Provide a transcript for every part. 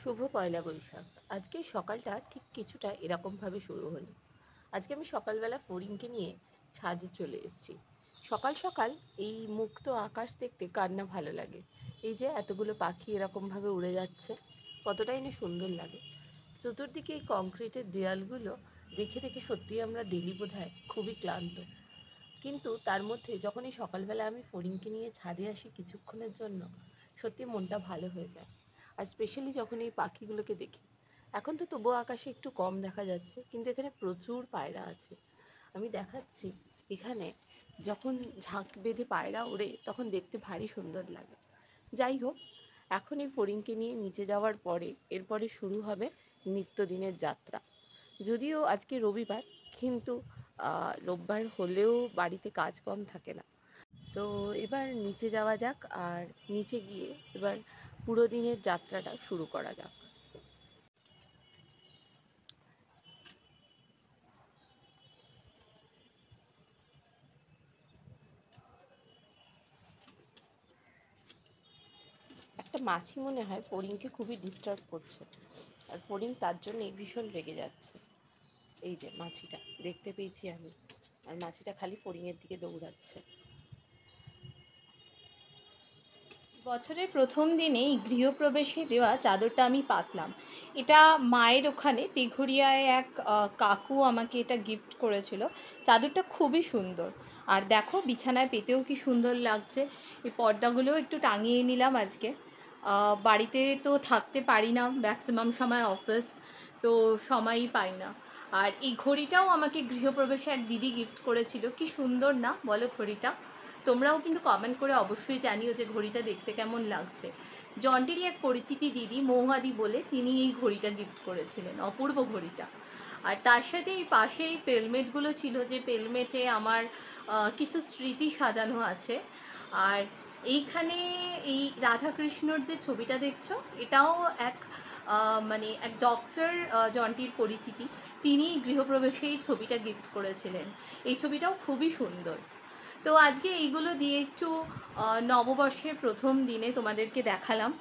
শুভ পয়লা বৈশাখ। আজকে সকালটা ঠিক কিছুটা এরকমভাবে শুরু হলো। আজকে আমি সকালবেলা ফড়িংকে নিয়ে ছাদে চলে এসেছি। সকাল সকাল এই মুক্ত আকাশ দেখতে কার না ভালো লাগে। এই যে এতগুলো পাখি এরকমভাবে উড়ে যাচ্ছে, কতটাই না সুন্দর লাগে। চতুর্দিকে এই কংক্রিটের দেয়ালগুলো দেখে দেখে সত্যিই আমরা ডেলি বোধহয় খুবই ক্লান্ত। কিন্তু তার মধ্যে যখন এই সকালবেলা আমি ফড়িংকে নিয়ে ছাদে আসি কিছুক্ষণের জন্য, সত্যি মনটা ভালো হয়ে যায়। আর স্পেশালি যখন এই পাখিগুলোকে দেখি, এখন তো তবুও আকাশে একটু কম দেখা যাচ্ছে, কিন্তু এখানে প্রচুর পায়রা আছে। আমি দেখাচ্ছি, এখানে যখন ঝাঁক বেঁধে পায়রা ওড়ে তখন দেখতে ভারী সুন্দর লাগে। যাই হোক, এখন এই ফড়িংকে নিয়ে নিচে যাওয়ার পরে এরপরে শুরু হবে নিত্যদিনের যাত্রা। যদিও আজকে রবিবার, কিন্তু রোববার হলেও বাড়িতে কাজ কম থাকে না। তো এবার নিচে যাওয়া যাক, আর নিচে গিয়ে এবার পুরো দিনের যাত্রাটা শুরু করা যাক। একটা মাছি মনে হয় ফড়িংকে খুবই ডিস্টার্ব করছে, আর ফড়িং তার জন্যই ভীষণ রেগে যাচ্ছে। এই যে মাছিটা দেখতে পেয়েছি আমি, আর মাছিটা খালি ফড়িংয়ের দিকে দৌড়াচ্ছে। বছরের প্রথম দিনেই গৃহপ্রবেশে দেওয়া চাদরটা আমি পাতলাম। এটা মায়ের ওখানে তেঘরিয়ায় এক কাকু আমাকে এটা গিফট করেছিল। চাদরটা খুবই সুন্দর, আর দেখো বিছানায় পেতেও কি সুন্দর লাগছে। এই পর্দাগুলোও একটু টাঙিয়ে নিলাম আজকে। বাড়িতে তো থাকতে পারি না, ম্যাক্সিমাম সময় অফিস, তো সময়ই পাই না। আর এই ঘড়িটাও আমাকে গৃহপ্রবেশে এক দিদি গিফট করেছিল। কি সুন্দর না বলো ঘড়িটা? তোমরাও কিন্তু কমেন্ট করে অবশ্যই জানিও যে ঘড়িটা দেখতে কেমন লাগছে। জন্টিরই এক পরিচিতি দিদি মৌহাদি বলে, তিনি এই ঘড়িটা গিফট করেছিলেন, অপূর্ব ঘড়িটা। আর তার সাথে এই পাশে এই পেলমেটগুলো ছিল, যে পেলমেটে আমার কিছু স্মৃতি সাজানো আছে। আর এইখানে এই রাধাকৃষ্ণর যে ছবিটা দেখছো, এটাও এক মানে এক ডক্টর, জন্টির পরিচিতি, তিনি গৃহপ্রবেশে এই ছবিটা গিফট করেছিলেন। এই ছবিটাও খুবই সুন্দর। তো আজকে এইগুলো দিয়ে একটু নববর্ষের প্রথম দিনে তোমাদেরকে দেখালাম।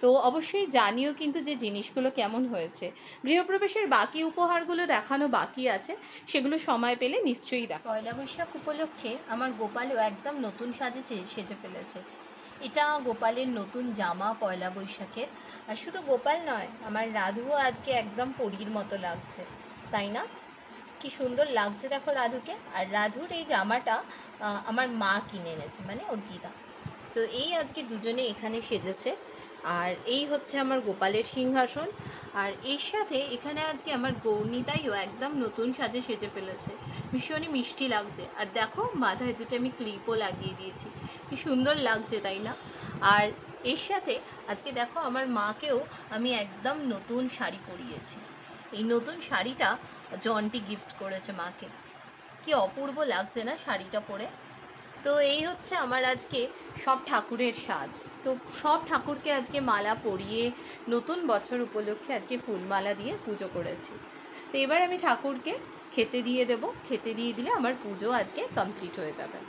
তো অবশ্যই জানিও কিন্তু যে জিনিসগুলো কেমন হয়েছে। গৃহপ্রবেশের বাকি উপহারগুলো দেখানো বাকি আছে, সেগুলো সময় পেলে নিশ্চয়ই দেখা। পয়লা বৈশাখ উপলক্ষে আমার গোপালও একদম নতুন সেজে ফেলেছে। এটা গোপালের নতুন জামা পয়লা বৈশাখের। আর শুধু গোপাল নয়, আমার রাধুও আজকে একদম পরীর মতো লাগছে, তাই না? কি সুন্দর লাগছে দেখো রাধুকে। আর রাধুর এই জামাটা আমার মা কিনে এনেছে, মানে ওর দিদা। তো এই আজকে দুজনে এখানে সেজেছে। আর এই হচ্ছে আমার গোপালের সিংহাসন। আর এর সাথে এখানে আজকে আমার গৌরনীতাইও একদম নতুন সাজে সেজে ফেলেছে, ভীষণই মিষ্টি লাগছে। আর দেখো মাথায় দুটো আমি ক্লিপও লাগিয়ে দিয়েছি, কি সুন্দর লাগছে তাই না? আর এর সাথে আজকে দেখো আমার মাকেও আমি একদম নতুন শাড়ি পরিয়েছি। এই নতুন শাড়িটা জন্টি গিফট করেছে মাকে। কি অপূর্ব লাগছে না শাড়িটা পরে? তো এই হচ্ছে আমার আজকে সব ঠাকুরের সাজ। তো সব ঠাকুরকে আজকে মালা পরিয়ে নতুন বছর উপলক্ষে আজকে ফুলমালা দিয়ে পুজো করেছি। তো এবার আমি ঠাকুরকে খেতে দিয়ে দেবো, খেতে দিয়ে দিলে আমার পুজো আজকে কমপ্লিট হয়ে যাবে।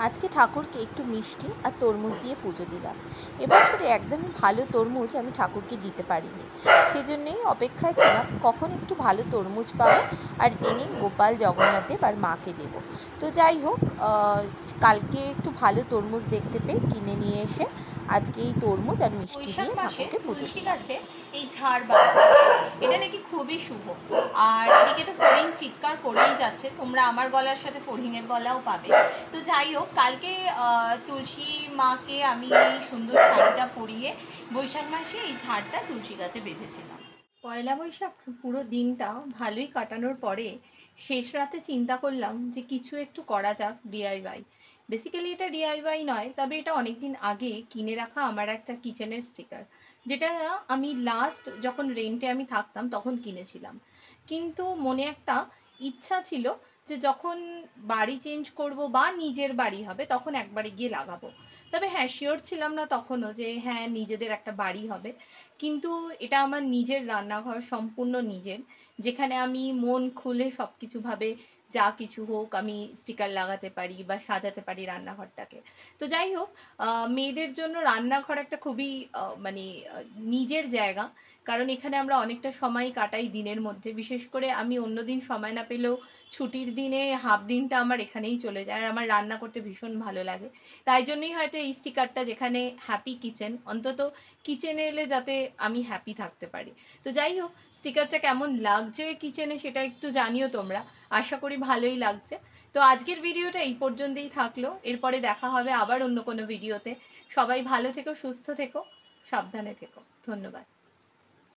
আজকে ঠাকুরকে একটু মিষ্টি আর তরমুজ দিয়ে পুজো দিলাম। এবছরে একদমই ভালো তরমুজ আমি ঠাকুরকে দিতে পারিনি, সেজন্যই অপেক্ষায় ছিলাম কখন একটু ভালো তরমুজ পাবো আর এনে গোপাল জগন্নাথদেব আর মাকে দেবো। তো যাই হোক, কালকে একটু ভালো তরমুজ দেখতে পেয়ে কিনে নিয়ে এসে আজকে এই তরমুজ আর মিষ্টি দিয়ে ঠাকুরকে পুজো দিলাম। এই ঝাড় বাঁধা, এটা নাকি খুবই শুভ। আর এদিকে তো ফড়িং চিৎকার করেই যাচ্ছে, তোমরা আমার গলার সাথে ফড়িংয়ের গলাও পাবে। তো যাই হোক, কালকে তুলসী মাকে আমি এই সুন্দর শাড়িটা পরিয়ে বৈশাখ মাসে এই ঝাড়টা তুলসী গাছে বেঁধেছিলাম। পয়লা বৈশাখ পুরো দিনটা ভালোই কাটানোর পরে শেষ রাতে চিন্তা করলাম যে কিছু একটু করা যাক ডিআইওয়াই। বেসিক্যালি এটা ডিআইওয়াই নয়, তবে এটা অনেক দিন আগে কিনে রাখা আমার একটা কিচেনের স্টিকার, যেটা আমি লাস্ট যখন রেন্টে আমি থাকতাম তখন কিনেছিলাম। কিন্তু মনে একটা ইচ্ছা ছিল যে যখন বাড়ি চেঞ্জ করব বা নিজের বাড়ি হবে তখন একবারে গিয়ে লাগাবো। তবে হ্যাঁ, শিওর ছিলাম না তখনও যে হ্যাঁ নিজেদের একটা বাড়ি হবে। কিন্তু এটা আমার নিজের রান্নাঘর, সম্পূর্ণ নিজের, যেখানে আমি মন খুলে সব কিছুভাবে যা কিছু হোক আমি স্টিকার লাগাতে পারি বা সাজাতে পারি রান্নাঘরটাকে। তো যাই হোক, মেয়েদের জন্য রান্নাঘর একটা খুবই মানে নিজের জায়গা। কারণ এখানে আমরা অনেকটা সময় কাটাই দিনের মধ্যে। বিশেষ করে আমি অন্যদিন সময় না পেলেও ছুটির দিনে হাফ দিনটা আমার এখানেই চলে যায়। আর আমার রান্না করতে ভীষণ ভালো লাগে। তাই জন্যই হয়তো এই স্টিকারটা, যেখানে হ্যাপি কিচেন, অন্তত কিচেনে এলে যাতে আমি হ্যাপি থাকতে পারি। তো যাই হোক, স্টিকারটা কেমন লাগছে কিচেনে সেটা একটু জানিও তোমরা। আশা করি ভালোই লাগছে। তো আজকের ভিডিওটা এই পর্যন্তই থাকলো। এরপরে দেখা হবে আবার অন্য কোনো ভিডিওতে। সবাই ভালো থেকো, সুস্থ থেকো, সাবধানে থেকো। ধন্যবাদ।